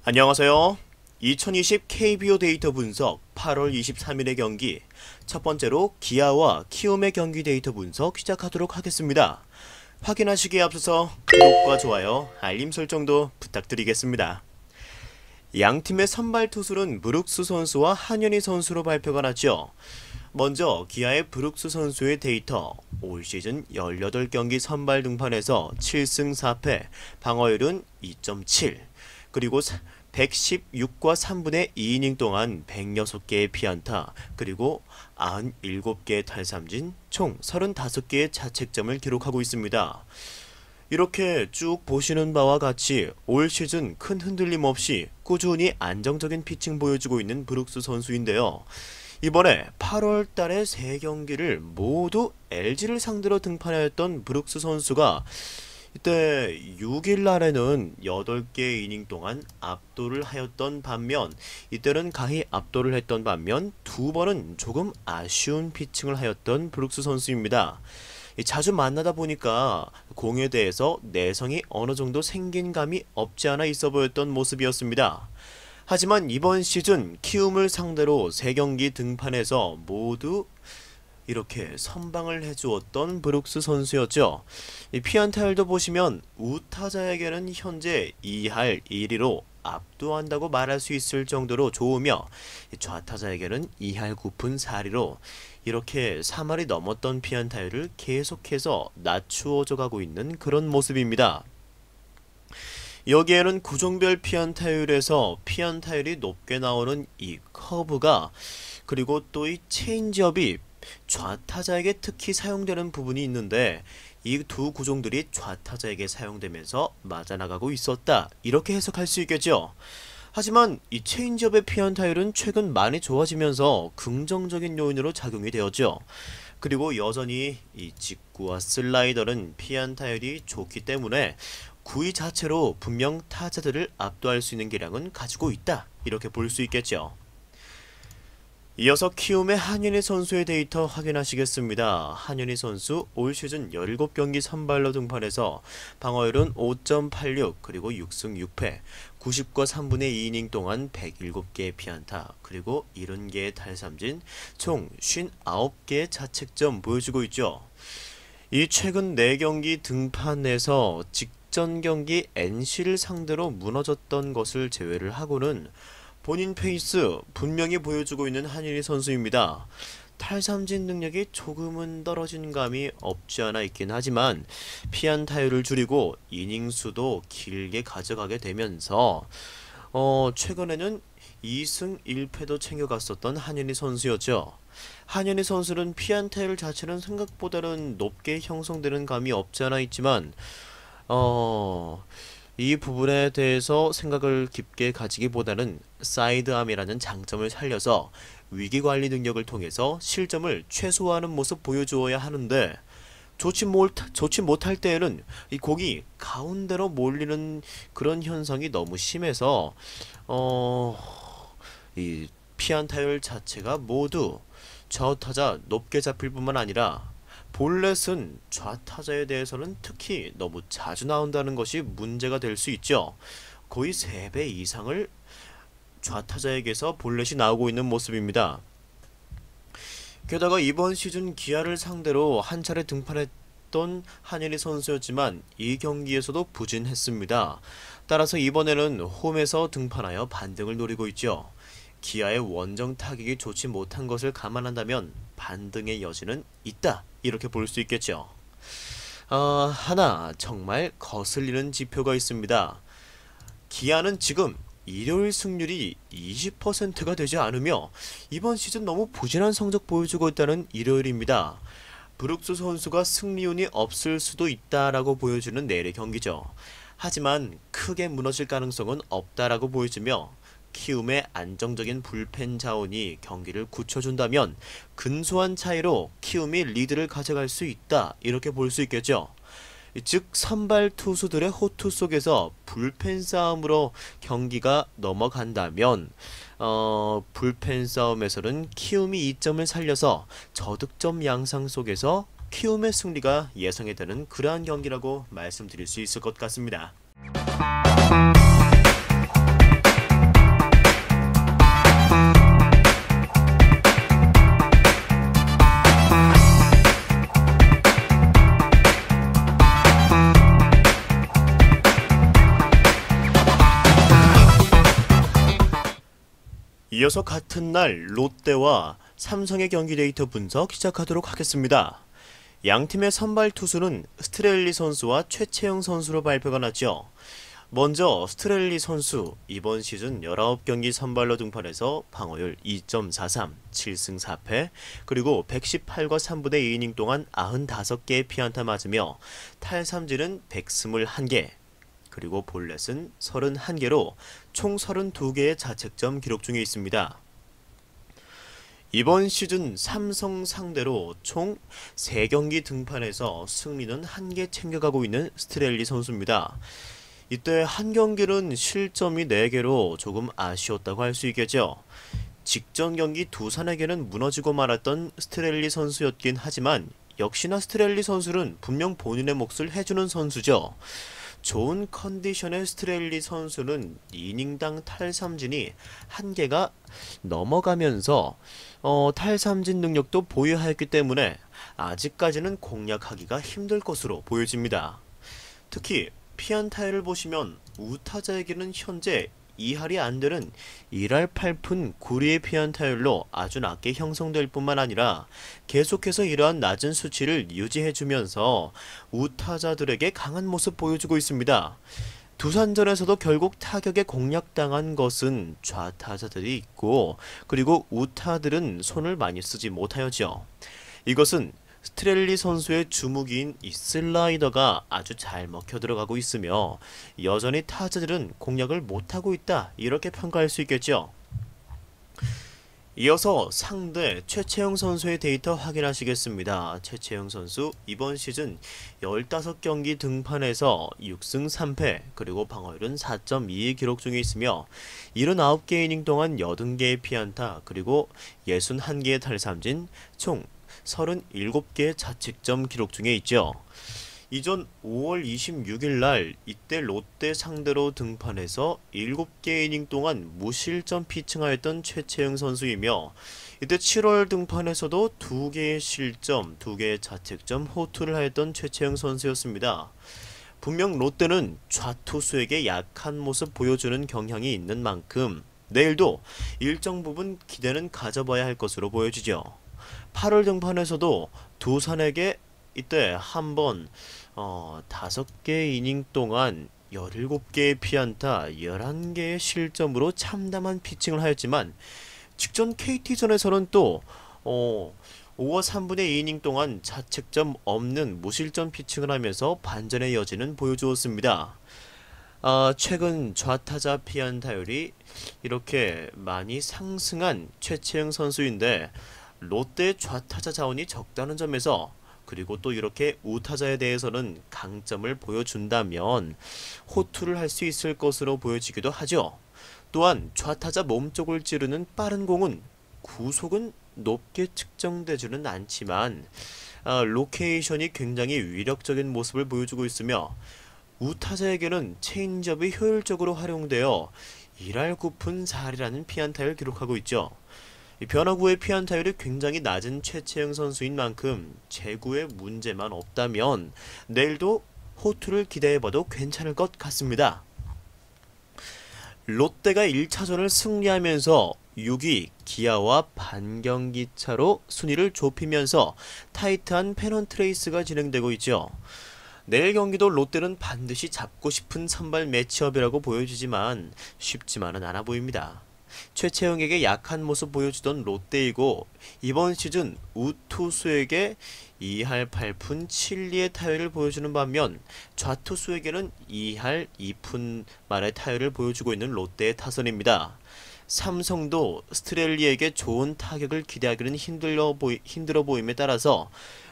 안녕하세요. 2020 KBO 데이터 분석 8월 23일의 경기, 첫 번째로 기아와 키움의 경기 데이터 분석 시작하도록 하겠습니다. 확인하시기에 앞서서 구독과 좋아요, 알림 설정도 부탁드리겠습니다. 양팀의 선발 투수는 브룩스 선수와 한현희 선수로 발표가 났죠. 먼저 기아의 브룩스 선수의 데이터, 올 시즌 18경기 선발 등판에서 7승 4패, 방어율은 2.7, 그리고 116과 3분의 2이닝 동안 106개의 피안타, 그리고 97개의 탈삼진, 총 35개의 자책점을 기록하고 있습니다. 이렇게 쭉 보시는 바와 같이 올 시즌 큰 흔들림 없이 꾸준히 안정적인 피칭 보여주고 있는 브룩스 선수인데요. 이번에 8월 달에 3경기를 모두 LG를 상대로 등판하였던 브룩스 선수가 이때 6일 날에는 8개의 이닝 동안 압도를 하였던 반면, 이때는 가히 압도를 했던 반면 2번은 조금 아쉬운 피칭을 하였던 브룩스 선수입니다. 자주 만나다 보니까 공에 대해서 내성이 어느 정도 생긴 감이 없지 않아 있어 보였던 모습이었습니다. 하지만 이번 시즌 키움을 상대로 3경기 등판에서 모두 이렇게 선방을 해주었던 브룩스 선수였죠. 이 피안타율도 보시면 우타자에게는 현재 2할 1리로 압도한다고 말할 수 있을 정도로 좋으며, 좌타자에게는 2할 9푼 4리로 이렇게 3할이 넘었던 피안타율을 계속해서 낮추어져 가고 있는 그런 모습입니다. 여기에는 구종별 피안타율에서 피안타율이 높게 나오는 이 커브가, 그리고 또 이 체인지업이 좌타자에게 특히 사용되는 부분이 있는데, 이 두 구종들이 좌타자에게 사용되면서 맞아나가고 있었다, 이렇게 해석할 수 있겠죠. 하지만 이 체인지업의 피안타율은 최근 많이 좋아지면서 긍정적인 요인으로 작용이 되었죠. 그리고 여전히 이 직구와 슬라이더는 피안타율이 좋기 때문에 구위 자체로 분명 타자들을 압도할 수 있는 기량은 가지고 있다, 이렇게 볼 수 있겠죠. 이어서 키움의 한현희 선수의 데이터 확인하시겠습니다. 한현희 선수 올 시즌 17경기 선발로 등판해서 방어율은 5.86, 그리고 6승 6패, 90과 3분의 2이닝 동안 107개의 피안타, 그리고 70개의 탈삼진, 총 59개의 자책점 보여주고 있죠. 이 최근 4경기 등판에서 직전 경기 NC를 상대로 무너졌던 것을 제외를 하고는 본인 페이스 분명히 보여주고 있는 한현희 선수입니다. 탈삼진 능력이 조금은 떨어진 감이 없지 않아 있긴 하지만 피안타율을 줄이고 이닝 수도 길게 가져가게 되면서 최근에는 2승 1패도 챙겨갔었던 한현희 선수였죠. 한현희 선수는 피안타율 자체는 생각보다는 높게 형성되는 감이 없지 않아 있지만 이 부분에 대해서 생각을 깊게 가지기보다는 사이드암이라는 장점을 살려서 위기관리 능력을 통해서 실점을 최소화하는 모습 보여주어야 하는데, 좋지 못할 때에는 이 공이 가운데로 몰리는 그런 현상이 너무 심해서 이 피안타율 자체가 모두 좌타자 높게 잡힐 뿐만 아니라 볼넷은 좌타자에 대해서는 특히 너무 자주 나온다는 것이 문제가 될 수 있죠. 거의 3배 이상을 좌타자에게서 볼넷이 나오고 있는 모습입니다. 게다가 이번 시즌 기아를 상대로 한 차례 등판했던 한현희 선수였지만 이 경기에서도 부진했습니다. 따라서 이번에는 홈에서 등판하여 반등을 노리고 있죠. 기아의 원정 타격이 좋지 못한 것을 감안한다면 반등의 여지는 있다, 이렇게 볼 수 있겠죠. 하나 정말 거슬리는 지표가 있습니다. 기아는 지금 일요일 승률이 20%가 되지 않으며 이번 시즌 너무 부진한 성적 보여주고 있다는 일요일입니다. 브룩스 선수가 승리운이 없을 수도 있다라고 보여주는 내일의 경기죠. 하지만 크게 무너질 가능성은 없다라고 보여주며, 키움의 안정적인 불펜 자원이 경기를 굳혀준다면 근소한 차이로 키움이 리드를 가져갈 수 있다, 이렇게 볼 수 있겠죠. 즉 선발 투수들의 호투 속에서 불펜 싸움으로 경기가 넘어간다면 불펜 싸움에서는 키움이 이점을 살려서 저득점 양상 속에서 키움의 승리가 예상이 되는 그러한 경기라고 말씀드릴 수 있을 것 같습니다. 이어서 같은 날 롯데와 삼성의 경기 데이터 분석 시작하도록 하겠습니다. 양팀의 선발 투수는 스트렐리 선수와 최채영 선수로 발표가 났죠. 먼저 스트렐리 선수 이번 시즌 19경기 선발로 등판해서 방어율 2.43, 7승 4패, 그리고 118과 3분의 2이닝 동안 95개의 피안타 맞으며 탈삼진은 121개, 그리고 볼넷은 31개로 총 32개의 자책점 기록 중에 있습니다. 이번 시즌 삼성 상대로 총 3경기 등판해서 승리는 1개 챙겨가고 있는 스트렐리 선수입니다. 이때 한 경기는 실점이 4개로 조금 아쉬웠다고 할 수 있겠죠. 직전 경기 두산에게는 무너지고 말았던 스트렐리 선수였긴 하지만 역시나 스트렐리 선수는 분명 본인의 몫을 해주는 선수죠. 좋은 컨디션의 스트렐리 선수는 이닝당 탈삼진이 1개가 넘어가면서 탈삼진 능력도 보유하였기 때문에 아직까지는 공략하기가 힘들 것으로 보여집니다. 특히 피안타율을 보시면 우타자에게는 현재 2할이 안되는 1할 8푼 9리의 피안타율로 아주 낮게 형성될 뿐만 아니라 계속해서 이러한 낮은 수치를 유지해주면서 우타자들에게 강한 모습 보여주고 있습니다. 두산전에서도 결국 타격에 공략당한 것은 좌타자들이 있고, 그리고 우타들은 손을 많이 쓰지 못하였죠. 이것은 스트렐리 선수의 주무기인 이 슬라이더가 아주 잘 먹혀 들어가고 있으며 여전히 타자들은 공략을 못하고 있다, 이렇게 평가할 수 있겠죠. 이어서 상대 최채영 선수의 데이터 확인하시겠습니다. 최채영 선수 이번 시즌 15경기 등판해서 6승 3패, 그리고 방어율은 4.22 기록 중에 있으며 79개 이닝 동안 80개의 피안타, 그리고 61개의 탈삼진, 총 37개의 자책점 기록 중에 있죠. 이전 5월 26일날 이때 롯데 상대로 등판해서 7개 이닝 동안 무실점 피칭하였던 최채영 선수이며, 이때 7월 등판에서도 2개의 실점, 2개의 자책점 호투를 하였던 최채영 선수였습니다. 분명 롯데는 좌투수에게 약한 모습 보여주는 경향이 있는 만큼 내일도 일정 부분 기대는 가져봐야 할 것으로 보여지죠. 8월 등판에서도 두산에게 이때 한번 5개 이닝 동안 17개의 피안타, 11개의 실점으로 참담한 피칭을 하였지만 직전 KT전에서는 또 5와 3분의 2이닝 동안 자책점 없는 무실점 피칭을 하면서 반전의 여지는 보여주었습니다. 최근 좌타자 피안타율이 이렇게 많이 상승한 최채영 선수인데 롯데의 좌타자 자원이 적다는 점에서, 그리고 또 이렇게 우타자에 대해서는 강점을 보여준다면 호투를 할 수 있을 것으로 보여지기도 하죠. 또한 좌타자 몸쪽을 찌르는 빠른 공은 구속은 높게 측정되지는 않지만 로케이션이 굉장히 위력적인 모습을 보여주고 있으며 우타자에게는 체인지업이 효율적으로 활용되어 1할 9푼 4리라는 피안타를 기록하고 있죠. 변화구의 피안타율이 굉장히 낮은 최채영 선수인 만큼 제구에 문제만 없다면 내일도 호투를 기대해봐도 괜찮을 것 같습니다. 롯데가 1차전을 승리하면서 6위 기아와 반경기 차로 순위를 좁히면서 타이트한 페넌트 레이스가 진행되고 있죠. 내일 경기도 롯데는 반드시 잡고 싶은 선발 매치업이라고 보여지지만 쉽지만은 않아 보입니다. 최채영에게 약한 모습 보여주던 롯데이고 이번 시즌 우투수에게 2할 8푼 7리의 타율을 보여주는 반면 좌투수에게는 2할 2푼 말의 타율을 보여주고 있는 롯데의 타선입니다. 삼성도 스트렐리에게 좋은 타격을 기대하기는 힘들어 보임에 따라서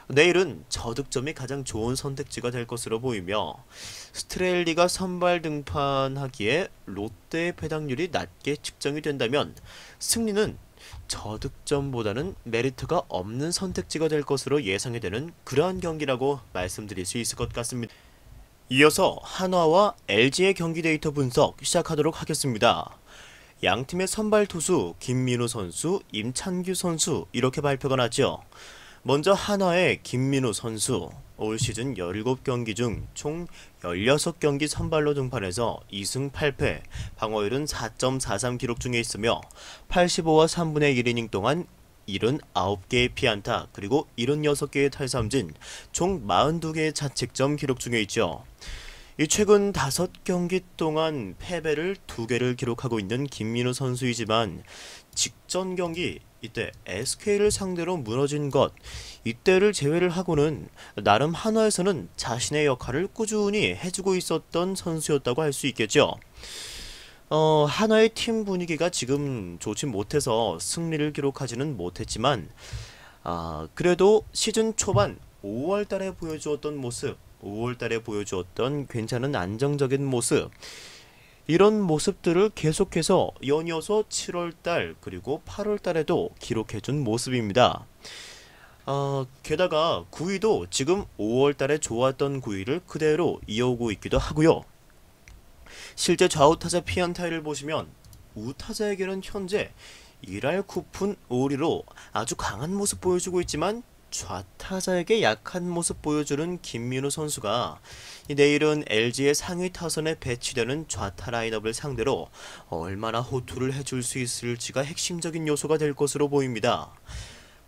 내일은 저득점이 가장 좋은 선택지가 될 것으로 보이며 스트렐리가 선발 등판하기에 롯데의 배당률이 낮게 측정이 된다면 승리는 저득점보다는 메리트가 없는 선택지가 될 것으로 예상이 되는 그러한 경기라고 말씀드릴 수 있을 것 같습니다. 이어서 한화와 LG의 경기 데이터 분석 시작하도록 하겠습니다. 양팀의 선발 투수 김민우 선수, 임찬규 선수 이렇게 발표가 났죠. 먼저 한화의 김민우 선수 올 시즌 17경기 중 총 16경기 선발로 등판해서 2승 8패, 방어율은 4.43 기록 중에 있으며 85와 3분의 1이닝 동안 79개의 피안타 그리고 76개의 탈삼진 총 42개의 자책점 기록 중에 있죠. 이 최근 5경기 동안 패배를 2개를 기록하고 있는 김민우 선수이지만 직전 경기 이때 SK를 상대로 무너진 것 이때를 제외를 하고는 나름 한화에서는 자신의 역할을 꾸준히 해주고 있었던 선수였다고 할 수 있겠죠. 한화의 팀 분위기가 지금 좋지 못해서 승리를 기록하지는 못했지만 그래도 시즌 초반 5월달에 보여주었던 모습 5월달에 보여주었던 괜찮은 안정적인 모습 이런 모습들을 계속해서 연이어서 7월달 그리고 8월달에도 기록해준 모습입니다. 게다가 9위도 지금 5월달에 좋았던 9위를 그대로 이어오고 있기도 하고요. 실제 좌우타자 피안타를 보시면 우타자에게는 현재 1할 9푼 5리로 아주 강한 모습 보여주고 있지만 좌타자에게 약한 모습 보여주는 김민우 선수가 내일은 LG의 상위 타선에 배치되는 좌타 라인업을 상대로 얼마나 호투를 해줄 수 있을지가 핵심적인 요소가 될 것으로 보입니다.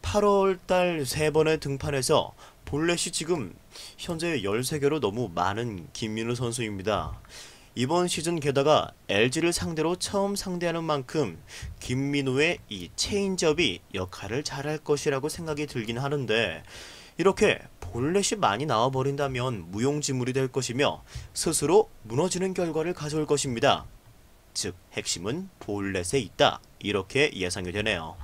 8월달 3번의 등판에서 볼넷이 지금 현재 13개로 너무 많은 김민우 선수입니다. 이번 시즌 게다가 LG를 상대로 처음 상대하는 만큼 김민우의 이 체인지업이 역할을 잘할 것이라고 생각이 들긴 하는데 이렇게 볼넷이 많이 나와버린다면 무용지물이 될 것이며 스스로 무너지는 결과를 가져올 것입니다. 즉 핵심은 볼넷에 있다 이렇게 예상이 되네요.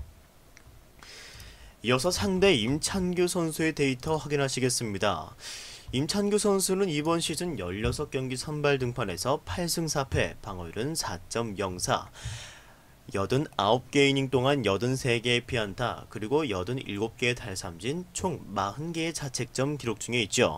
이어서 상대 임찬규 선수의 데이터 확인하시겠습니다. 임찬규 선수는 이번 시즌 16경기 선발 등판에서 8승 4패, 방어율은 4.04, 89개 이닝 동안 83개의 피안타, 그리고 87개의 탈삼진, 총 40개의 자책점 기록 중에 있죠.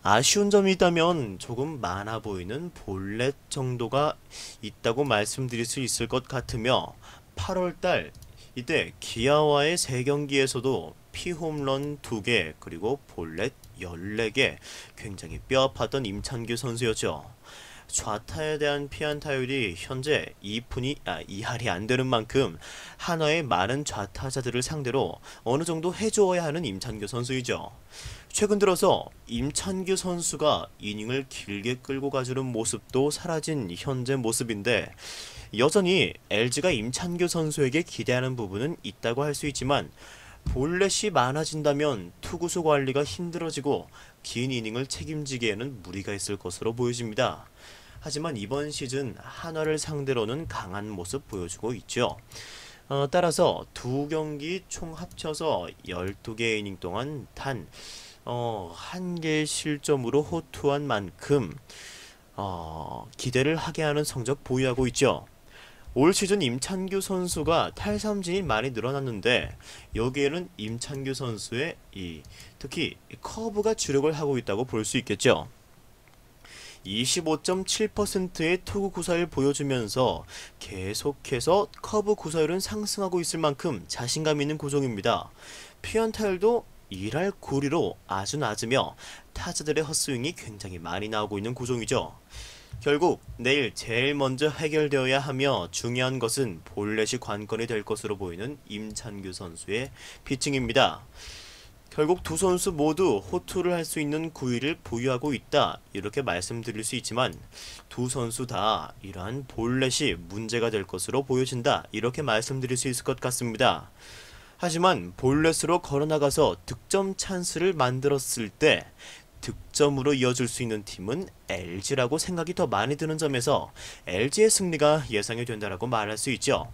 아쉬운 점이 있다면 조금 많아 보이는 볼넷 정도가 있다고 말씀드릴 수 있을 것 같으며 8월달 이때 기아와의 3경기에서도 피홈런 2개 그리고 볼넷 14개 굉장히 뼈아팠던 임찬규 선수였죠. 좌타에 대한 피안타율이 현재 2할이 안 되는 만큼 한화의 많은 좌타자들을 상대로 어느 정도 해주어야 하는 임찬규 선수이죠. 최근 들어서 임찬규 선수가 이닝을 길게 끌고 가주는 모습도 사라진 현재 모습인데 여전히 LG가 임찬규 선수에게 기대하는 부분은 있다고 할 수 있지만 볼넷이 많아진다면 투구수 관리가 힘들어지고 긴 이닝을 책임지기에는 무리가 있을 것으로 보여집니다. 하지만 이번 시즌 한화를 상대로는 강한 모습 보여주고 있죠. 따라서 2경기 총 합쳐서 12개 이닝 동안 단 1개의 실점으로 호투한 만큼 기대를 하게 하는 성적 보유하고 있죠. 올 시즌 임찬규 선수가 탈삼진이 많이 늘어났는데 여기에는 임찬규 선수의 특히 커브가 주력을 하고 있다고 볼 수 있겠죠. 25.7%의 투구 구사를 보여주면서 계속해서 커브 구사율은 상승하고 있을 만큼 자신감 있는 구종입니다. 피안타율도 1할 9리로 아주 낮으며 타자들의 헛스윙이 굉장히 많이 나오고 있는 구종이죠. 결국 내일 제일 먼저 해결되어야 하며 중요한 것은 볼넷이 관건이 될 것으로 보이는 임찬규 선수의 피칭입니다. 결국 두 선수 모두 호투를 할 수 있는 구위를 보유하고 있다 이렇게 말씀드릴 수 있지만 두 선수 다 이러한 볼넷이 문제가 될 것으로 보여진다 이렇게 말씀드릴 수 있을 것 같습니다. 하지만 볼넷으로 걸어나가서 득점 찬스를 만들었을 때 득점으로 이어질 수 있는 팀은 LG라고 생각이 더 많이 드는 점에서 LG의 승리가 예상이 된다라고 말할 수 있죠.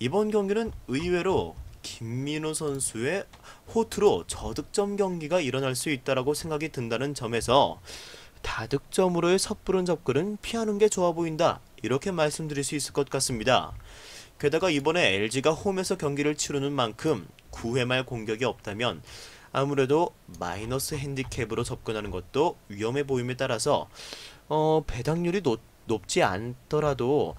이번 경기는 의외로 김민우 선수의 호투로 저득점 경기가 일어날 수 있다라고 생각이 든다는 점에서 다득점으로의 섣부른 접근은 피하는 게 좋아 보인다 이렇게 말씀드릴 수 있을 것 같습니다. 게다가 이번에 LG가 홈에서 경기를 치르는 만큼 9회 말 공격이 없다면 아무래도 마이너스 핸디캡으로 접근하는 것도 위험해 보임에 따라서 배당률이 높지 않더라도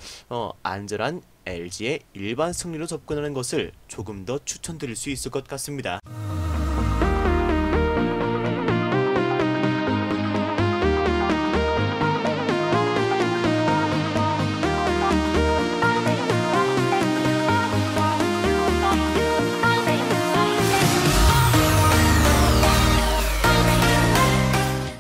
안전한 LG의 일반 승리로 접근하는 것을 조금 더 추천드릴 수 있을 것 같습니다.